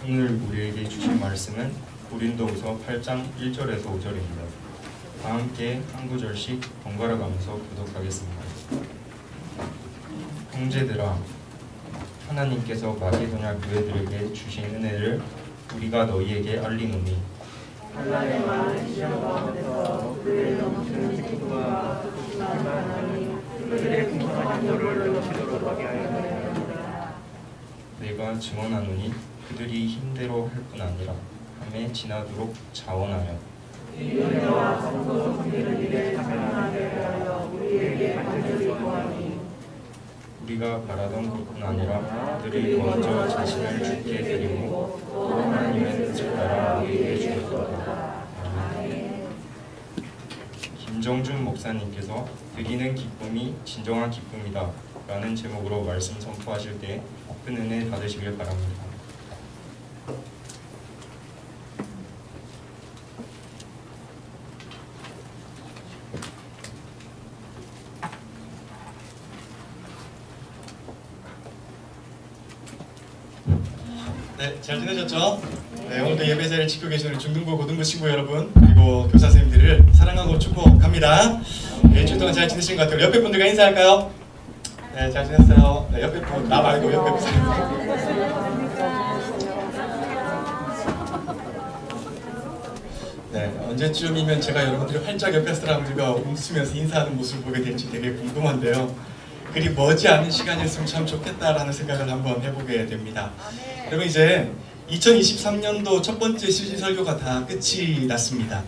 오늘 우리에게 주신 말씀은 고린도후서 8장 1절에서 5절입니다. 다 함께 한 구절씩 번갈아 가면서 교독하겠습니다. 형제들아, 하나님께서 마게도냐 교회들에게 주신 은혜를 우리가 너희에게 알리노니 하나님의 많은 시험 가운데서 그들의 넘치는 기쁨과 기쁨한 하나님 그들의 풍성한 혀를 넘치도록 하게 하였느니라. 내가 증언하노니 그들이 힘대로 할 뿐 아니라 함에 지나도록 자원하여 이 은혜와 성도 섬기는 일에 참여하게 하여 우리에게 간절히 구하니 우리가 바라던 것뿐 아니라 그들이 먼저 자신을 주께 드리고 또 하나님의 뜻을 따라 우리에게 주었도다. 아멘. 김정준 목사님께서 드리는 기쁨이 진정한 기쁨이다 라는 제목으로 말씀 선포하실 때 큰 은혜 받으시길 바랍니다. 네, 잘 지내셨죠? 네, 오늘도 예배 자리를 지키고 계시는 중등부, 고등부 친구 여러분 그리고 교사 선생님들을 사랑하고 축복합니다. 네, 일주일 동안 잘 지내신 것 같아요. 옆에 분들과 인사할까요? 네, 잘 지냈어요. 네, 옆에 분, 나 말고 옆에 분. 네, 언제쯤이면 제가 여러분들이 활짝 옆에 사람들과 웃으면서 인사하는 모습을 보게 될지 되게 궁금한데요. 그리 머지않은 시간이었으면 참 좋겠다라는 생각을 한번 해보게 됩니다. 여러분, 이제 2023년도 첫 번째 시즌 설교가 다 끝이 났습니다.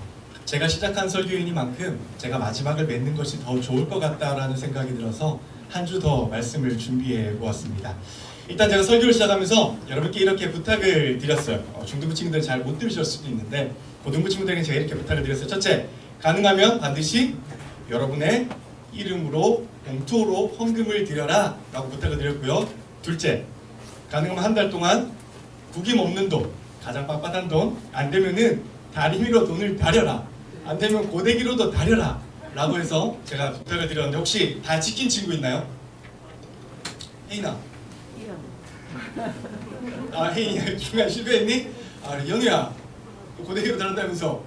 제가 시작한 설교이니만큼 제가 마지막을 맺는 것이 더 좋을 것 같다라는 생각이 들어서 한 주 더 말씀을 준비해 보았습니다. 일단 제가 설교를 시작하면서 여러분께 이렇게 부탁을 드렸어요. 중등부 친구들은 잘 못 들으실 수도 있는데 고등부 친구들에게 제가 이렇게 부탁을 드렸어요. 첫째, 가능하면 반드시 여러분의 이름으로 봉투로 헌금을 드려라 라고 부탁을 드렸고요. 둘째, 가능하면 한 달 동안 구김 없는 돈, 가장 빳빳한 돈, 안 되면은 다리미로 돈을 다려라, 안 되면 고데기로도 다려라 라고 해서 제가 부탁을 드렸는데 혹시 다 지킨 친구 있나요? 혜인아. 아, 혜인이 중간 실패했니? 아, 그래, 연우야 고데기로 다른다면서.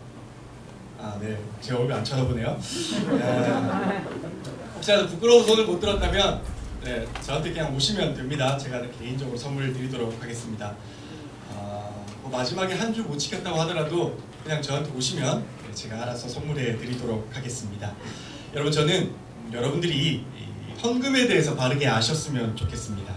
아, 네, 제 얼굴 안 쳐다보네요. 혹시라도 부끄러워서 손을 못 들었다면 네, 저한테 그냥 오시면 됩니다. 제가 개인적으로 선물을 드리도록 하겠습니다. 뭐 마지막에 한 주 못 지켰다고 하더라도 그냥 저한테 오시면 제가 알아서 선물해 드리도록 하겠습니다. 여러분, 저는 여러분들이 헌금에 대해서 바르게 아셨으면 좋겠습니다.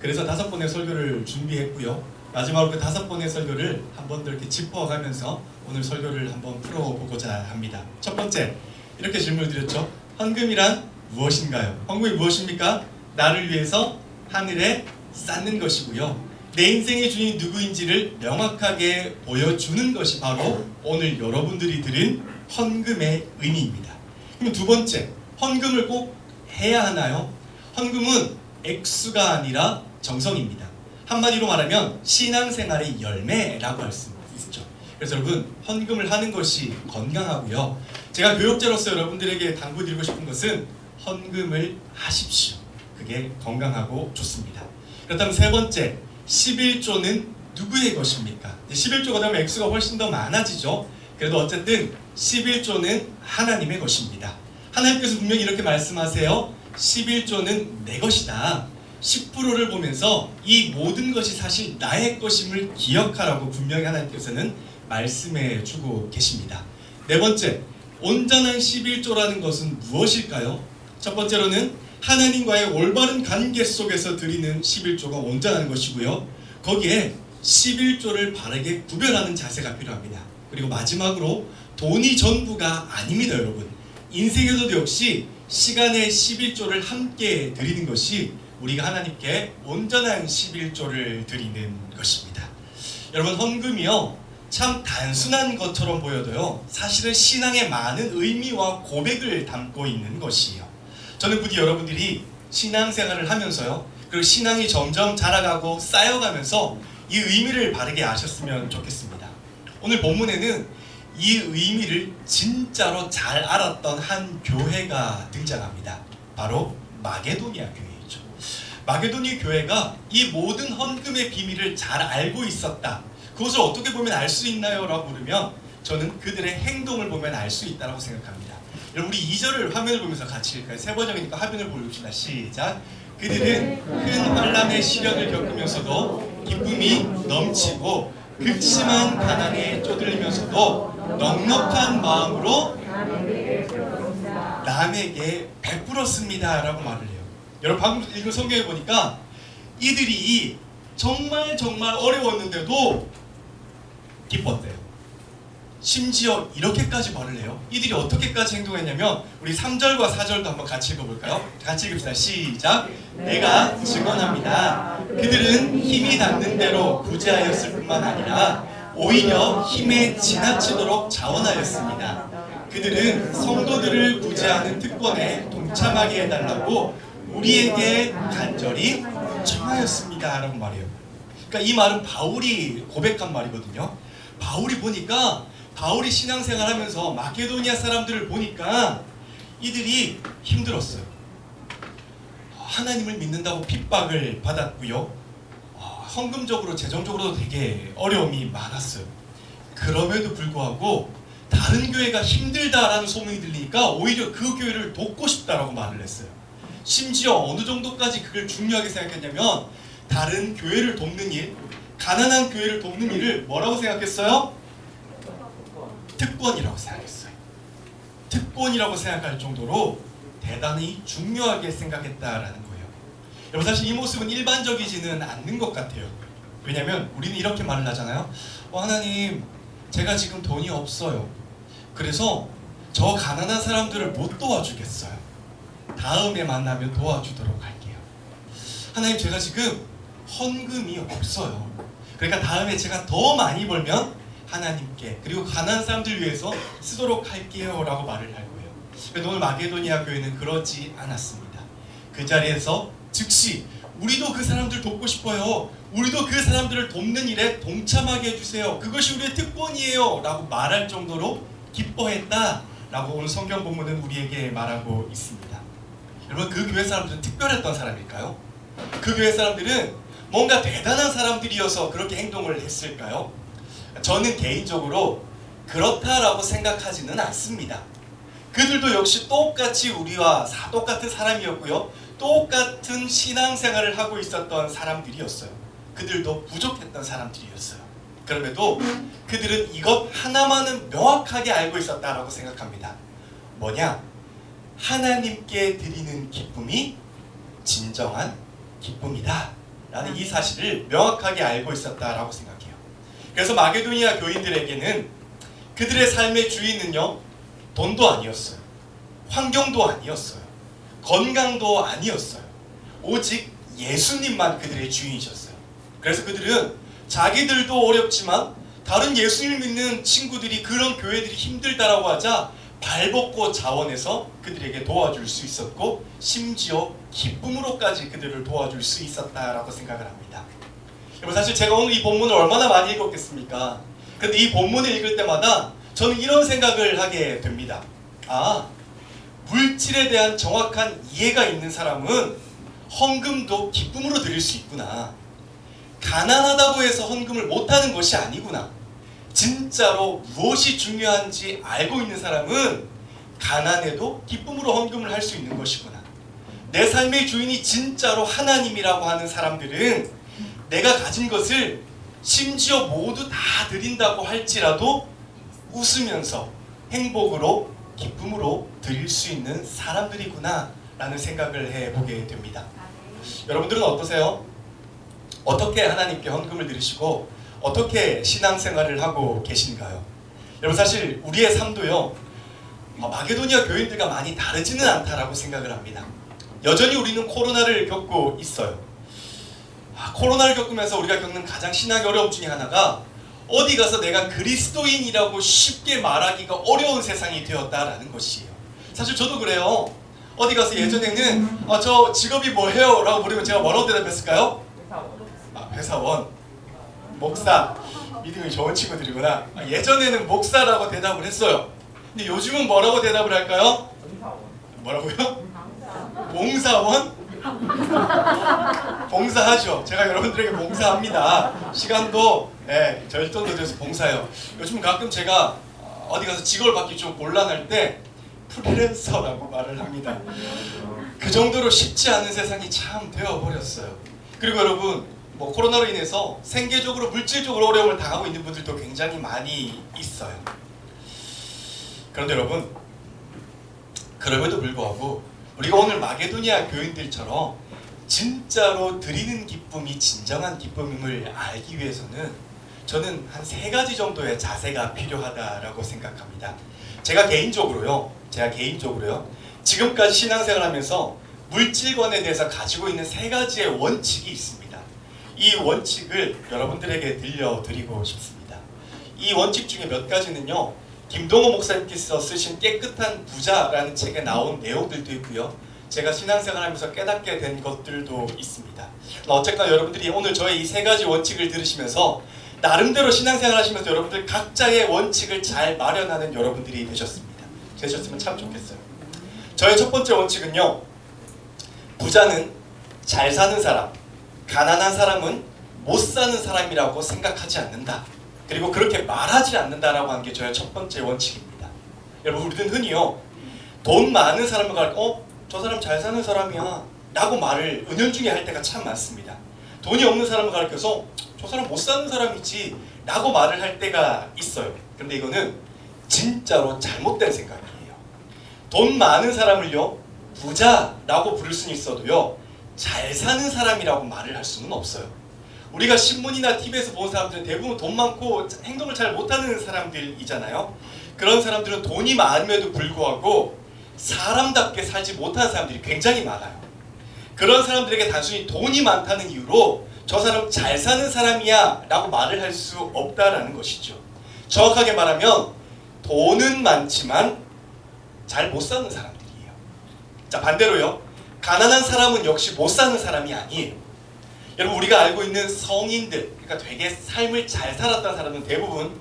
그래서 5번의 설교를 준비했고요. 마지막으로 그 5번의 설교를 한 번 더 이렇게 짚어가면서 오늘 설교를 한번 풀어보고자 합니다. 첫 번째, 이렇게 질문을 드렸죠. 헌금이란 무엇인가요? 헌금이 무엇입니까? 나를 위해서 하늘에 쌓는 것이고요. 내 인생의 주인이 누구인지를 명확하게 보여주는 것이 바로 오늘 여러분들이 들은 헌금의 의미입니다. 그럼 두 번째, 헌금을 꼭 해야 하나요? 헌금은 액수가 아니라 정성입니다. 한마디로 말하면 신앙생활의 열매라고 할 수 있죠. 그래서 여러분, 헌금을 하는 것이 건강하고요. 제가 교육자로서 여러분들에게 당부드리고 싶은 것은 헌금을 하십시오. 그게 건강하고 좋습니다. 그렇다면 세 번째, 11조는 누구의 것입니까? 11조가 되면 액수가 훨씬 더 많아지죠. 그래도 어쨌든 11조는 하나님의 것입니다. 하나님께서 분명히 이렇게 말씀하세요. 11조는 내 것이다. 10%를 보면서 이 모든 것이 사실 나의 것임을 기억하라고 분명히 하나님께서는 말씀해 주고 계십니다. 네 번째, 온전한 11조라는 것은 무엇일까요? 첫 번째로는 하나님과의 올바른 관계 속에서 드리는 11조가 온전한 것이고요. 거기에 11조를 바르게 구별하는 자세가 필요합니다. 그리고 마지막으로 돈이 전부가 아닙니다, 여러분. 인생에서도 역시 시간의 11조를 함께 드리는 것이 우리가 하나님께 온전한 11조를 드리는 것입니다. 여러분, 헌금이요, 참 단순한 것처럼 보여도요, 사실은 신앙의 많은 의미와 고백을 담고 있는 것이에요. 저는 부디 여러분들이 신앙생활을 하면서요, 그리고 신앙이 점점 자라가고 쌓여가면서 이 의미를 바르게 아셨으면 좋겠습니다. 오늘 본문에는 이 의미를 진짜로 잘 알았던 한 교회가 등장합니다. 바로 마게도니아 교회이죠. 마게도니 교회가 이 모든 헌금의 비밀을 잘 알고 있었다. 그것을 어떻게 보면 알 수 있나요? 라고 물으면 저는 그들의 행동을 보면 알 수 있다고 생각합니다. 여러분 우리 2절을 화면을 보면서 같이 읽을까요? 세 번역이니까 화면을 보여줍시다. 시작. 그들은 큰 환난의 시련을 겪으면서도 기쁨이 넘치고 극심한 가난에 쪼들리면서도 넉넉한 마음으로 남에게 베풀었습니다 라고 말을 해요. 여러분 방금 읽은 성경에 보니까 이들이 정말 어려웠는데도 기뻤대요. 심지어 이렇게까지 말을 해요. 이들이 어떻게까지 행동했냐면 우리 3절과 4절도 한번 같이 읽어볼까요? 같이 읽읍시다. 시작. 내가 증언합니다. 그들은 힘이 닿는 대로 구제하였을 뿐만 아니라 오히려 힘에 지나치도록 자원하였습니다. 그들은 성도들을 구제하는 특권에 동참하게 해달라고 우리에게 간절히 청하였습니다 라고 말해요. 그러니까 이 말은 바울이 고백한 말이거든요. 바울이 보니까 바울이 신앙생활 하면서 마케도니아 사람들을 보니까 이들이 힘들었어요. 하나님을 믿는다고 핍박을 받았고요. 헌금적으로 재정적으로도 되게 어려움이 많았어요. 그럼에도 불구하고 다른 교회가 힘들다라는 소문이 들리니까 오히려 그 교회를 돕고 싶다라고 말을 했어요. 심지어 어느 정도까지 그걸 중요하게 생각했냐면 다른 교회를 돕는 일, 가난한 교회를 돕는 일을 뭐라고 생각했어요? 특권이라고 생각했어요. 특권이라고 생각할 정도로 대단히 중요하게 생각했다라는 거예요. 여러분 사실 이 모습은 일반적이지는 않는 것 같아요. 왜냐하면 우리는 이렇게 말을 하잖아요. 하나님, 제가 지금 돈이 없어요. 그래서 저 가난한 사람들을 못 도와주겠어요. 다음에 만나면 도와주도록 할게요. 하나님, 제가 지금 헌금이 없어요. 그러니까 다음에 제가 더 많이 벌면 하나님께 그리고 가난한 사람들 위해서 쓰도록 할게요 라고 말을 할 거예요. 그런데 오늘 마게도니아 교회는 그러지 않았습니다. 그 자리에서 즉시 우리도 그 사람들 돕고 싶어요. 우리도 그 사람들을 돕는 일에 동참하게 해주세요. 그것이 우리의 특권이에요 라고 말할 정도로 기뻐했다 라고 오늘 성경 본문은 우리에게 말하고 있습니다. 여러분 그 교회 사람들은 특별했던 사람일까요? 그 교회 사람들은 뭔가 대단한 사람들이어서 그렇게 행동을 했을까요? 저는 개인적으로 그렇다라고 생각하지는 않습니다. 그들도 역시 똑같이 우리와 똑같은 사람이었고요. 똑같은 신앙생활을 하고 있었던 사람들이었어요. 그들도 부족했던 사람들이었어요. 그럼에도 그들은 이것 하나만은 명확하게 알고 있었다라고 생각합니다. 뭐냐? 하나님께 드리는 기쁨이 진정한 기쁨이다 라는 이 사실을 명확하게 알고 있었다라고 생각해요. 그래서 마게도니아 교인들에게는 그들의 삶의 주인은요, 돈도 아니었어요. 환경도 아니었어요. 건강도 아니었어요. 오직 예수님만 그들의 주인이셨어요. 그래서 그들은 자기들도 어렵지만 다른 예수님을 믿는 친구들이 그런 교회들이 힘들다라고 하자 발벗고 자원해서 그들에게 도와줄 수 있었고 심지어 기쁨으로까지 그들을 도와줄 수 있었다라고 생각을 합니다. 여러분 사실 제가 오늘 이 본문을 얼마나 많이 읽었겠습니까? 그런데 이 본문을 읽을 때마다 저는 이런 생각을 하게 됩니다. 물질에 대한 정확한 이해가 있는 사람은 헌금도 기쁨으로 드릴 수 있구나. 가난하다고 해서 헌금을 못하는 것이 아니구나. 진짜로 무엇이 중요한지 알고 있는 사람은 가난해도 기쁨으로 헌금을 할 수 있는 것이구나. 내 삶의 주인이 진짜로 하나님이라고 하는 사람들은 내가 가진 것을 심지어 모두 다 드린다고 할지라도 웃으면서 행복으로 기쁨으로 드릴 수 있는 사람들이구나 라는 생각을 해보게 됩니다. 여러분들은 어떠세요? 어떻게 하나님께 헌금을 드리시고 어떻게 신앙생활을 하고 계신가요? 여러분 사실 우리의 삶도요 마게도니아 교인들과 많이 다르지는 않다라고 생각을 합니다. 여전히 우리는 코로나를 겪고 있어요. 코로나를 겪으면서 우리가 겪는 가장 신앙의 어려움 중에 하나가 어디 가서 내가 그리스도인이라고 쉽게 말하기가 어려운 세상이 되었다라는 것이에요. 사실 저도 그래요. 어디 가서 예전에는 저 직업이 뭐예요? 라고 물으면 제가 뭐라고 대답했을까요? 회사원, 목사, 믿음이 좋은 친구들이구나. 예전에는 목사라고 대답을 했어요. 근데 요즘은 뭐라고 대답을 할까요? 뭐라고요? 봉사원? 봉사하죠. 제가 여러분들에게 봉사합니다. 시간도 절도도 돼서 봉사해요. 요즘 가끔 제가 어디 가서 직업을 받기 좀 곤란할 때 프리랜서라고 말을 합니다. 그 정도로 쉽지 않은 세상이 참 되어버렸어요. 그리고 여러분, 뭐 코로나로 인해서 생계적으로 물질적으로 어려움을 당하고 있는 분들도 굉장히 많이 있어요. 그런데 여러분, 그럼에도 불구하고 우리가 오늘 마게도니아 교인들처럼 진짜로 드리는 기쁨이 진정한 기쁨임을 알기 위해서는 저는 한 3가지 정도의 자세가 필요하다라고 생각합니다. 제가 개인적으로요, 지금까지 신앙생활하면서 물질권에 대해서 가지고 있는 3가지의 원칙이 있습니다. 이 원칙을 여러분들에게 들려드리고 싶습니다. 이 원칙 중에 몇 가지는요, 김동호 목사님께서 쓰신 깨끗한 부자라는 책에 나온 내용들도 있고요, 제가 신앙생활하면서 깨닫게 된 것들도 있습니다. 어쨌거나 여러분들이 오늘 저의 이 3가지 원칙을 들으시면서 나름대로 신앙생활 하시면서 여러분들 각자의 원칙을 잘 마련하는 여러분들이 되셨으면 참 좋겠어요. 저의 첫 번째 원칙은요, 부자는 잘 사는 사람, 가난한 사람은 못 사는 사람이라고 생각하지 않는다. 그리고 그렇게 말하지 않는다라고 하는 게 저의 첫 번째 원칙입니다. 여러분, 우리는 흔히요, 돈 많은 사람을 가르쳐 저 사람 잘 사는 사람이야 라고 말을 은연중에 할 때가 참 많습니다. 돈이 없는 사람을 가르쳐서 저 사람 못 사는 사람이지 라고 말을 할 때가 있어요. 그런데 이거는 진짜로 잘못된 생각이에요. 돈 많은 사람을요, 부자라고 부를 수는 있어도요, 잘 사는 사람이라고 말을 할 수는 없어요. 우리가 신문이나 TV에서 본 사람들은 대부분 돈 많고 행동을 잘 못하는 사람들이잖아요. 그런 사람들은 돈이 많음에도 불구하고 사람답게 살지 못하는 사람들이 굉장히 많아요. 그런 사람들에게 단순히 돈이 많다는 이유로 저 사람 잘 사는 사람이야 라고 말을 할 수 없다라는 것이죠. 정확하게 말하면 돈은 많지만 잘 못 사는 사람들이에요. 자, 반대로요, 가난한 사람은 역시 못 사는 사람이 아니에요. 여러분, 우리가 알고 있는 성인들, 그러니까 되게 삶을 잘 살았던 사람은 대부분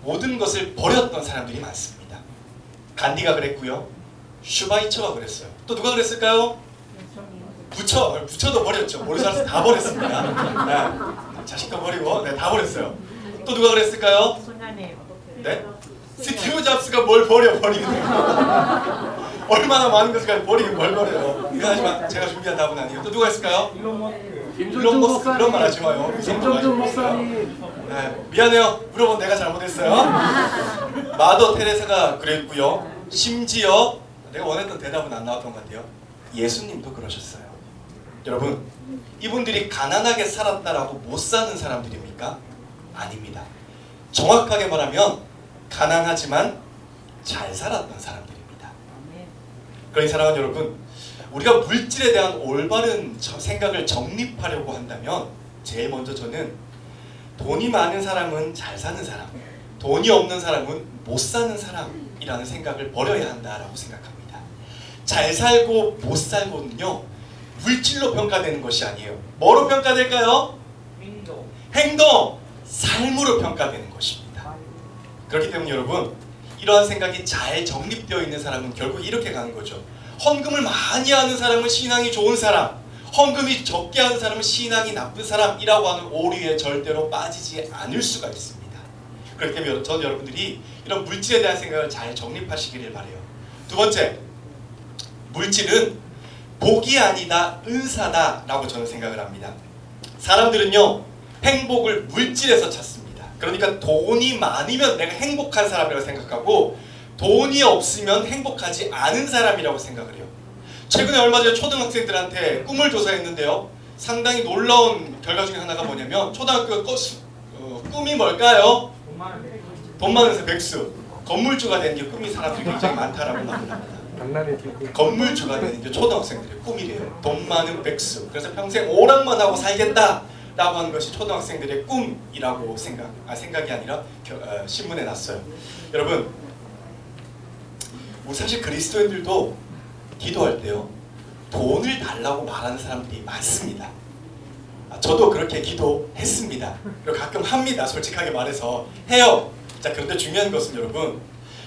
모든 것을 버렸던 사람들이 많습니다. 간디가 그랬고요, 슈바이처가 그랬어요. 또 누가 그랬을까요? 부처도 버렸죠. 모리사르스 다 버렸습니다. 네, 자식도 버리고 다 버렸어요. 또 누가 그랬을까요? 네? 스티브 잡스가 뭘 버리는 얼마나 많은 것을 버리긴 뭘 버려요. 하지만 제가 준비한 답은 아니에요. 또 누가 있을까요? 일론 머스크. 그런 말 하지 마요. 김종준 목사님. 네, 미안해요. 물어본 내가 잘못했어요. 마더 테레사가 그랬고요, 심지어 내가 원했던 대답은 안 나왔던 것 같아요, 예수님도 그러셨어요. 여러분, 이분들이 가난하게 살았다라고 못 사는 사람들입니까? 아닙니다. 정확하게 말하면 가난하지만 잘 살았던 사람들입니다. 그러니 사랑하는 여러분, 우리가 물질에 대한 올바른 생각을 정립하려고 한다면 제일 먼저 저는 돈이 많은 사람은 잘 사는 사람, 돈이 없는 사람은 못 사는 사람이라는 생각을 버려야 한다라고 생각합니다. 잘 살고 못 살고는요, 물질로 평가되는 것이 아니에요. 뭐로 평가될까요? 행동, 삶으로 평가되는 것입니다. 그렇기 때문에 여러분, 이러한 생각이 잘 정립되어 있는 사람은 결국 이렇게 가는 거죠. 헌금을 많이 하는 사람은 신앙이 좋은 사람, 헌금이 적게 하는 사람은 신앙이 나쁜 사람이라고 하는 오류에 절대로 빠지지 않을 수가 있습니다. 그렇기 때문에 저는 여러분들이 이런 물질에 대한 생각을 잘 정립하시기를 바라요. 두 번째, 물질은 복이 아니다 은사다 라고 저는 생각을 합니다. 사람들은요, 행복을 물질에서 찾습니다. 그러니까 돈이 많으면 내가 행복한 사람이라고 생각하고 돈이 없으면 행복하지 않은 사람이라고 생각을 해요. 최근에 얼마 전에 초등학생들한테 꿈을 조사했는데요, 상당히 놀라운 결과 중에 하나가 뭐냐면 초등학교 꿈이 뭘까요? 돈 많은 백수, 건물주가 되는 게 꿈인 사람들이 굉장히 많다라고 나옵니다. 건물주가 되는 게 초등학생들의 꿈이래요. 돈 많은 백수. 그래서 평생 오락만 하고 살겠다라고 하는 것이 초등학생들의 꿈이라고 생각이 아니라 신문에 났어요. 여러분, 사실 그리스도인들도 기도할 때요, 돈을 달라고 말하는 사람들이 많습니다. 저도 그렇게 기도했습니다. 그리고 가끔 합니다. 솔직하게 말해서 해요. 자, 그런데 중요한 것은 여러분,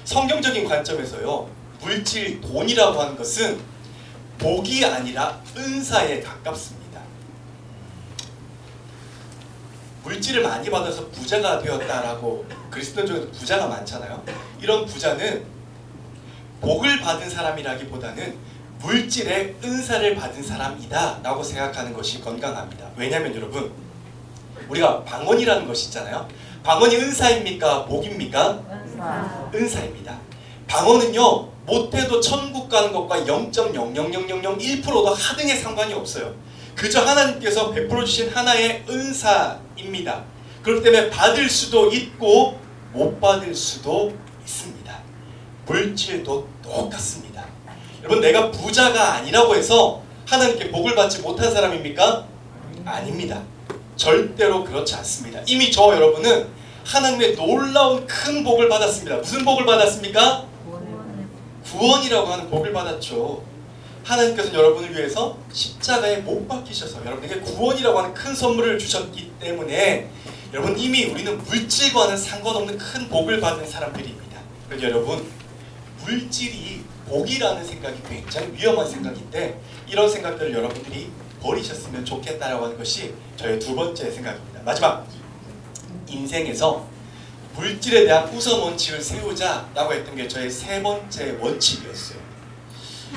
성경적인 관점에서요, 물질, 돈이라고 하는 것은 복이 아니라 은사에 가깝습니다. 물질을 많이 받아서 부자가 되었다라고 그리스도 중에도 부자가 많잖아요. 이런 부자는 복을 받은 사람이라기보다는 물질의 은사를 받은 사람이다 라고 생각하는 것이 건강합니다. 왜냐하면 여러분, 우리가 방언이라는 것이 있잖아요. 방언이 은사입니까? 복입니까? 은사입니다. 방언은요, 못해도 천국 가는 것과 0.00001%도 하등의 상관이 없어요. 그저 하나님께서 베풀어 주신 하나의 은사입니다. 그렇기 때문에 받을 수도 있고 못 받을 수도 있습니다. 물질도 똑같습니다. 여러분, 내가 부자가 아니라고 해서 하나님께 복을 받지 못한 사람입니까? 아닙니다. 절대로 그렇지 않습니다. 이미 저 여러분은 하나님의 놀라운 큰 복을 받았습니다. 무슨 복을 받았습니까? 구원이라고 하는 복을 받았죠. 하나님께서 여러분을 위해서 십자가에 못 박히셔서 여러분에게 구원이라고 하는 큰 선물을 주셨기 때문에 여러분, 이미 우리는 물질과는 상관없는 큰 복을 받은 사람들입니다. 그래서 여러분, 물질이 복이라는 생각이 굉장히 위험한 생각인데, 이런 생각들을 여러분들이 버리셨으면 좋겠다라고 하는 것이 저의 두 번째 생각입니다. 마지막, 인생에서 물질에 대한 우선 원칙을 세우자라고 했던 게 저의 세 번째 원칙이었어요.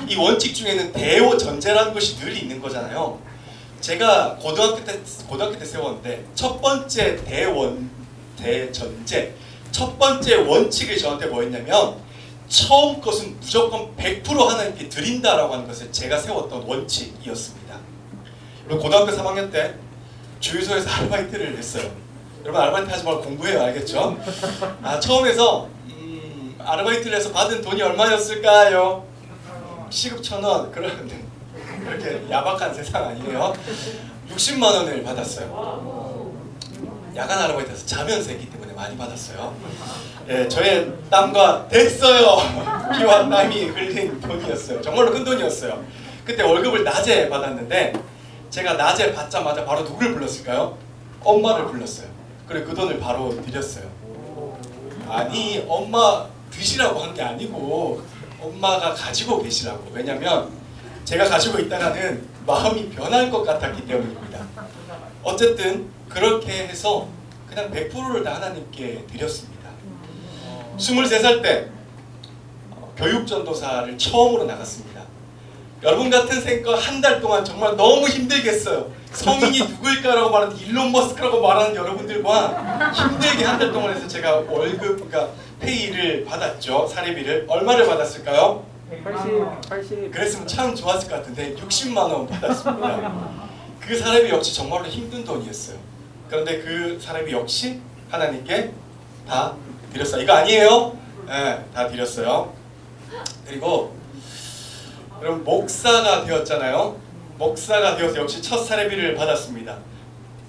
이 원칙 중에는 대오전제라는 것이 늘 있는 거잖아요. 제가 고등학교 때 세웠는데 첫 번째 대전제, 첫 번째 원칙이 저한테 뭐였냐면, 처음 것은 무조건 100% 하나님께 드린다라고 하는 것을 제가 세웠던 원칙이었습니다. 그리고 고등학교 3학년 때 주유소에서 아르바이트를 했어요. 여러분, 아르바이트 하지 말고 공부해요, 알겠죠? 처음에서 아르바이트를 해서 받은 돈이 얼마였을까요? 시급 1,000원. 그런데 그렇게 야박한 세상 아니에요. 60만 원을 받았어요. 야간 아르바이트에서 자면서 했기 때문에 많이 받았어요. 예, 저의 땀과 됐어요. 피와 땀이 흘린 돈이었어요. 정말로 큰 돈이었어요. 그때 월급을 낮에 받았는데 제가 낮에 받자마자 바로 누구를 불렀을까요? 엄마를 불렀어요. 그리고 그 돈을 바로 드렸어요. 아니, 엄마 드시라고 한 게 아니고 엄마가 가지고 계시라고. 왜냐면 제가 가지고 있다가는 마음이 변할 것 같았기 때문입니다. 어쨌든 그렇게 해서 그냥 100%를 다 하나님께 드렸습니다. 23살 때 교육전도사를 처음으로 나갔습니다. 여러분 같은 생각 한 달 동안 정말 너무 힘들겠어요. 성인이 누구일까라고 말하는 일론 머스크라고 말하는 여러분들과 힘들게 한 달 동안 해서 제가 월급, 그러니까 페이를 받았죠. 사례비를. 얼마를 받았을까요? 180. 그랬으면 참 좋았을 것 같은데 60만 원 받았습니다. 그 사례비 역시 정말로 힘든 돈이었어요. 그런데 그 사례비 역시 하나님께 다 드렸어요. 이거 아니에요? 네, 다 드렸어요. 그리고 그럼 목사가 되었잖아요. 목사가 되어서 역시 첫 사례비를 받았습니다.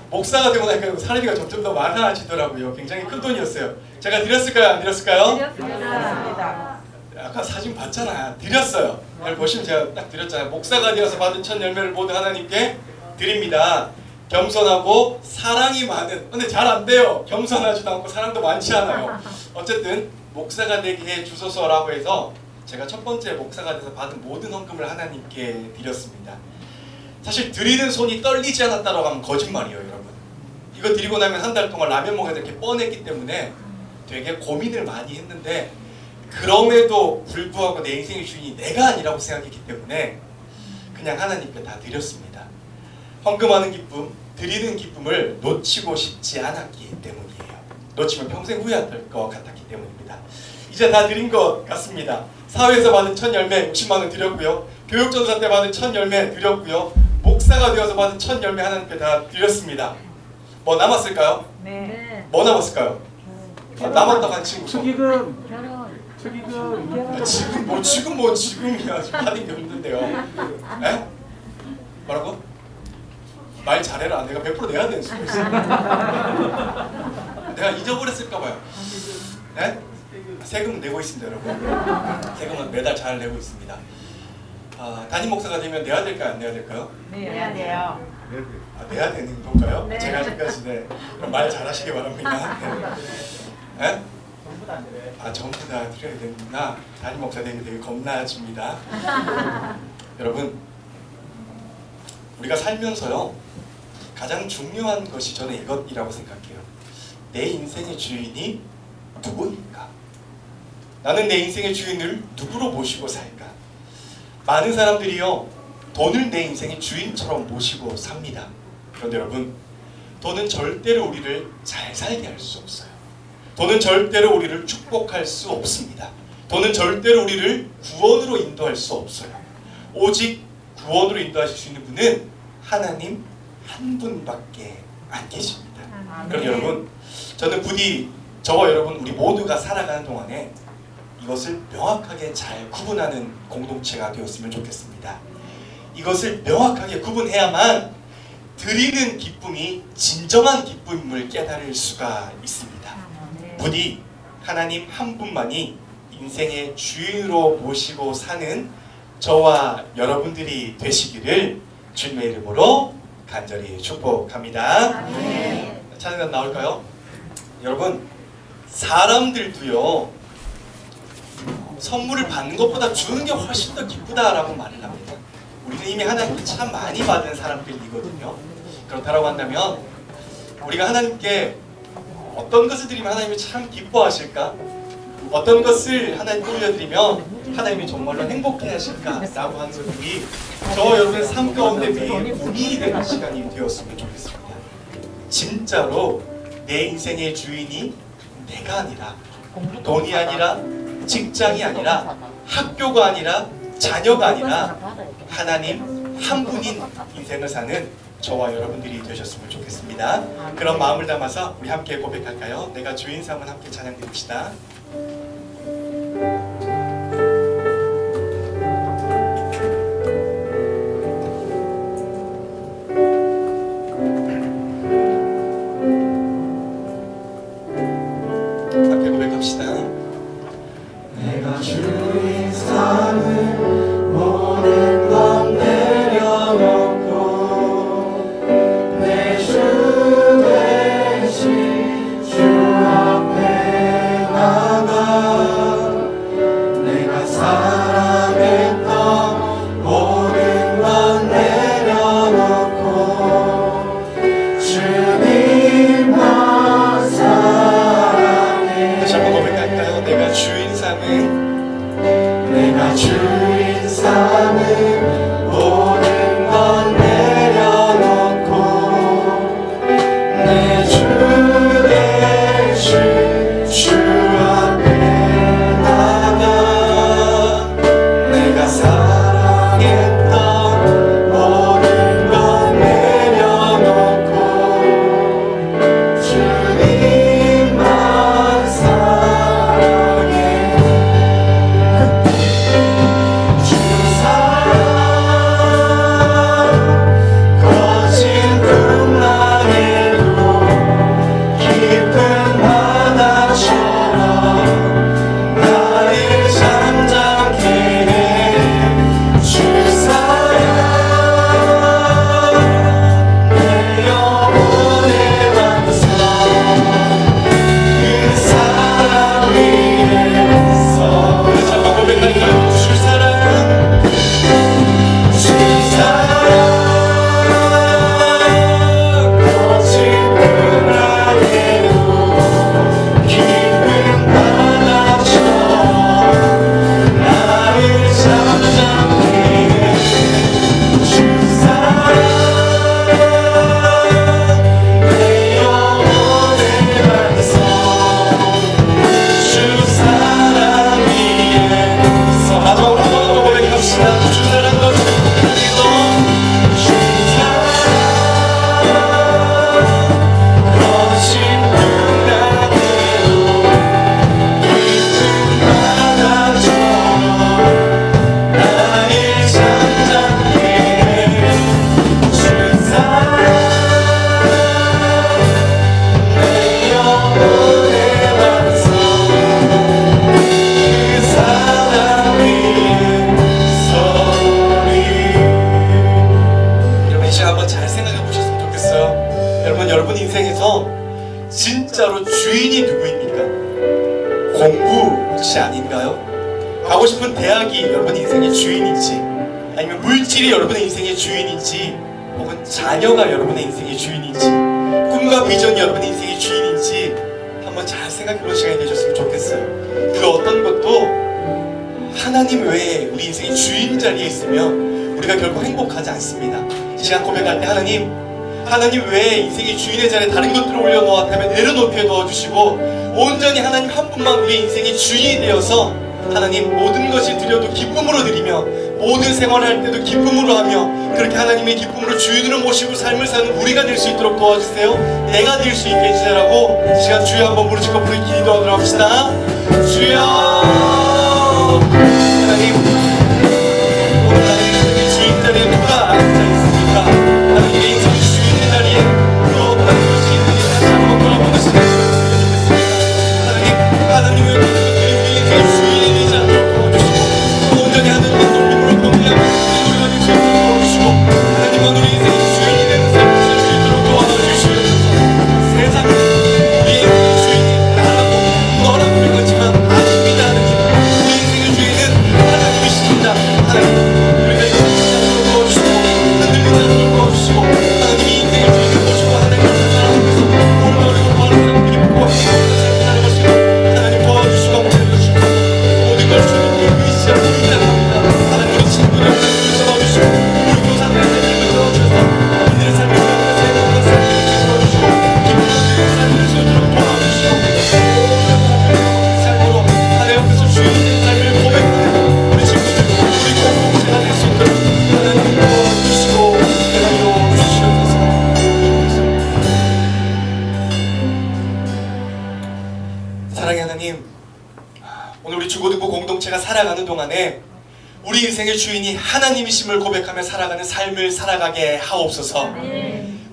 목사가 되고 나니까 사례비가 점점 더 많아지더라고요. 굉장히 큰 돈이었어요. 제가 드렸을까요? 안 드렸을까요? 드렸습니다. 아까 사진 봤잖아요. 드렸어요. 여기 보시면 제가 딱 드렸잖아요. 목사가 되어서 받은 첫 열매를 모두 하나님께 드립니다. 겸손하고 사랑이 많은. 근데 잘 안 돼요. 겸손하지도 않고 사랑도 많지 않아요. 어쨌든 목사가 되게 해 주소서라고 해서 제가 첫 번째 목사가 돼서 받은 모든 헌금을 하나님께 드렸습니다. 사실 드리는 손이 떨리지 않았다라고 하면 거짓말이에요, 여러분. 이거 드리고 나면 한 달 동안 라면 먹어야 될 게 뻔했기 때문에 되게 고민을 많이 했는데, 그럼에도 불구하고 내 인생의 주인이 내가 아니라고 생각했기 때문에 그냥 하나님께 다 드렸습니다. 헌금하는 기쁨, 드리는 기쁨을 놓치고 싶지 않았기 때문이에요. 놓치면 평생 후회할 것 같았기 때문입니다. 이제 다 드린 것 같습니다. 사회에서 받은 첫 열매 60만 원 드렸고요. 교육전도사 때 받은 첫 열매 드렸고요. 목사가 되어서 받은 첫 열매 하나님께 다 드렸습니다. 뭐 남았을까요? 네. 뭐 남았을까요? 남았다고 한 친구. 축의금. 결혼. 축의금. 지금이야. 지금 받은 게 없는데요. 에? 뭐라고? 말 잘해라. 내가 100% 내야 되는 수가 있어. 내가 잊어버렸을까봐요. 네? 세금 내고 있습니다, 여러분. 세금은 매달 잘 내고 있습니다. 담임 목사가 되면 내야 될까요, 안 내야 될까요? 내야 돼요. 내야 되는 건가요? 네. 제가 아직까지 그럼 말 잘하시기 바랍니다. 네? 전부 다 드려야 되는구나. 담임 목사 되게 겁나집니다. 여러분, 우리가 살면서요 가장 중요한 것이 저는 이것이라고 생각해요. 내 인생의 주인이 누구일까? 나는 내 인생의 주인을 누구로 모시고 살까? 많은 사람들이요 돈을 내 인생의 주인처럼 모시고 삽니다. 그런데 여러분, 돈은 절대로 우리를 잘 살게 할 수 없어요. 돈은 절대로 우리를 축복할 수 없습니다. 돈은 절대로 우리를 구원으로 인도할 수 없어요. 오직 구원으로 인도하실 수 있는 분은 하나님 한 분밖에 안 계십니다. 그럼 여러분, 저는 부디 저와 여러분 우리 모두가 살아가는 동안에 이것을 명확하게 잘 구분하는 공동체가 되었으면 좋겠습니다. 이것을 명확하게 구분해야만 드리는 기쁨이 진정한 기쁨을 깨달을 수가 있습니다. 부디 하나님 한 분만이 인생의 주인으로 모시고 사는 저와 여러분들이 되시기를 주님의 이름으로 간절히 축복합니다. 찬양 나올까요? 여러분, 사람들도요 선물을 받는 것보다 주는 게 훨씬 더 기쁘다라고 말을 합니다. 우리는 이미 하나님께 참 많이 받은 사람들이거든요. 그렇다고 한다면 우리가 하나님께 어떤 것을 드리면 하나님이 참 기뻐하실까? 어떤 것을 하나님께 올려드리면 하나님이 정말로 행복해 하실까라고 하는 것들이 저와 여러분의 삶 가운데 매일 고민이 되는 시간이 되었으면 좋겠습니다. 진짜로 내 인생의 주인이 내가 아니라, 돈이 아니라, 직장이 아니라, 학교가 아니라, 자녀가 아니라 하나님 한 분인 인생을 사는 저와 여러분들이 되셨으면 좋겠습니다. 그런 마음을 담아서 우리 함께 고백할까요? 내가 주인 삼은 함께 찬양 드립시다. 함께 고백합시다. 내가 주인 삼은 모든 건 내려놓고 내 주 대신 주 앞에 나가 내가 사랑했던 모든 건 내려놓고 주님만 사랑해. 다시 한번 고백할까요? 내가 주인 삼은 모든 건 내려놓고 내 주 대신 주 앞에 나가 내가 사랑했던 모든 건 내려놓고 주님만 사랑해. 거친 풍랑에도 깊은 바다처럼 나를 잠잠케 해. 주 사랑 내 영혼의 반석 그 사랑 위에 서 다시 한번 고백할까요? 주 사랑 거친 풍랑에도 깊은 바다처럼 나를 잠잠케 해. 주 사랑 내 영혼의 반석 주 사랑 위에서 마지막으로 한번 더 고백합시다. 주 사랑 거친 풍랑에도 주 사랑 거친 풍랑에도 깊은 바다처럼 나를 잠잠케 해. 주 사랑 내 영혼의 반석 그 사랑 위에서 여러분 이 시간 한번 잘 생각해 보셨으면 좋겠어요. 여러분 인생에서 진짜로 주인이 누구입니까? 공부 혹시 아닌가요? 가고 싶은 대학이 여러분의 인생의 주인인지, 아니면 물질이 여러분의 인생의 주인인지, 혹은 자녀가 여러분의 인생의 주인인지, 꿈과 비전이 여러분의 인생의 주인인지 한번 잘 생각해보는 시간이 되셨으면 좋겠어요. 그 어떤 것도 하나님 외에 우리 인생의 주인 자리에 있으면 우리가 결코 행복하지 않습니다. 이 시간 고백할 때 하나님 외에 인생의 주인의 자리에 다른 것들을 올려놓았다면 내려놓게 넣어주시고, 온전히 하나님 한 분만 우리 인생의 주인이 되어서 하나님 모든 것이 드려도 기쁨으로 드리며, 모든 생활할 때도 기쁨으로 하며, 그렇게 하나님의 기쁨으로 주인으로 모시고 삶을 사는 우리가 될 수 있도록 도와주세요. 내가 될 수 있게 해주세요라고 시간 주여 한번 부르시고 부르기 기도하도록 합시다. 주여. 하나님, 오늘 하나님의 주인 자리에 누가 앉아 있습니까? 하나님의 인생의 주인의 자리에 그 어떤 것이 있는지 다시 한번 돌아보는 시간이 되었으면 좋겠습니다. 하나님의 모든 것들이 우리 인생의 주인이 되지 않도록 도와주시고, 온전히 하나님의 높임으로 경배하고 우리가 될 수 있도록 도와주시고, 하나님은 우리 인생의 주인이 되는 삶을 살 수 있도록 도와주시옵소서. 세상은 우리의 주인이 나라고 너라고 그랬지만 아닙니다. 하나님, 우리 인생의 주인은 하나님이십니다. 하나님, 우리가 이거 찾아내도록 도와주시고, 흔들리지 않도록 도와주시고, 하나님이 인생의 주인을 모시고 하나님을 사랑하면서 오늘 어려운 많은 사람들이 보고 살아갈 수 있도록 하나님 도와주시고 함께해주시고, 모든 걸 주님께 의지하고 의지합니다. 하나님, 우리 친구들 하나님 붙잡아주시고, 우리 교사들 하나님 붙잡아주셔서 우리들의 삶을 살면서 행복한 삶을 지켜주시고, 기쁨을 드리는 삶을 지어주도록 도와주시고, 모든 삶으로 하나님 앞에서 주인의 삶을 고백하는 우리 친구들, 우리 공동체가 될 수 있도록 하나님 도와주시고 하여 주시옵소서. 사랑의 하나님, 오늘 우리 중고등부 공동체가 살아가는 동안에 우리 인생의 주인이 하나님이심을 고백하며 살아가는 삶을 살아가게 하옵소서.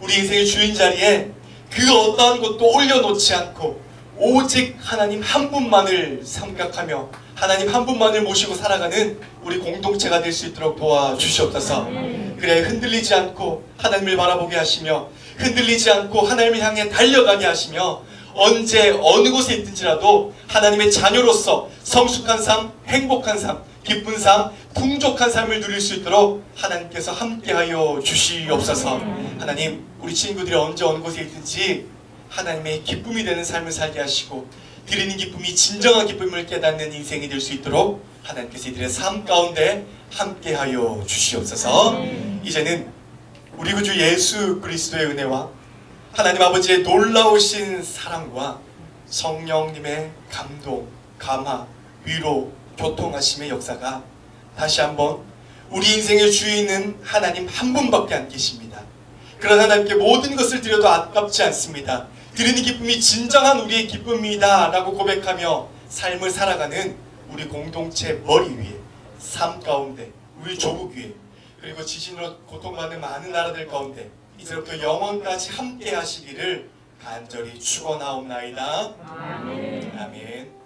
우리 인생의 주인 자리에 그 어떠한 것도 올려놓지 않고 오직 하나님 한 분만을 생각하며 하나님 한 분만을 모시고 살아가는 우리 공동체가 될 수 있도록 도와주시옵소서. 그래 흔들리지 않고 하나님을 바라보게 하시며, 흔들리지 않고 하나님을 향해 달려가게 하시며, 언제 어느 곳에 있든지라도 하나님의 자녀로서 성숙한 삶, 행복한 삶, 기쁜 삶, 풍족한 삶을 누릴 수 있도록 하나님께서 함께하여 주시옵소서. 하나님, 우리 친구들이 언제 어느 곳에 있든지 하나님의 기쁨이 되는 삶을 살게 하시고, 드리는 기쁨이 진정한 기쁨을 깨닫는 인생이 될 수 있도록 하나님께서 이들의 삶 가운데 함께하여 주시옵소서. 이제는 우리 구주 예수 그리스도의 은혜와 하나님 아버지의 놀라우신 사랑과 성령님의 감동, 감화, 위로, 교통하심의 역사가 다시 한번 우리 인생의 주인은 하나님 한 분밖에 안 계십니다. 그런 하나님께 모든 것을 드려도 아깝지 않습니다. 드리는 기쁨이 진정한 우리의 기쁨이다 라고 고백하며 삶을 살아가는 우리 공동체 머리 위에, 삶 가운데, 우리 조국 위에, 그리고 지진으로 고통받는 많은 나라들 가운데 이제부터 영원까지 함께 하시기를 간절히 축원하옵나이다. 아멘.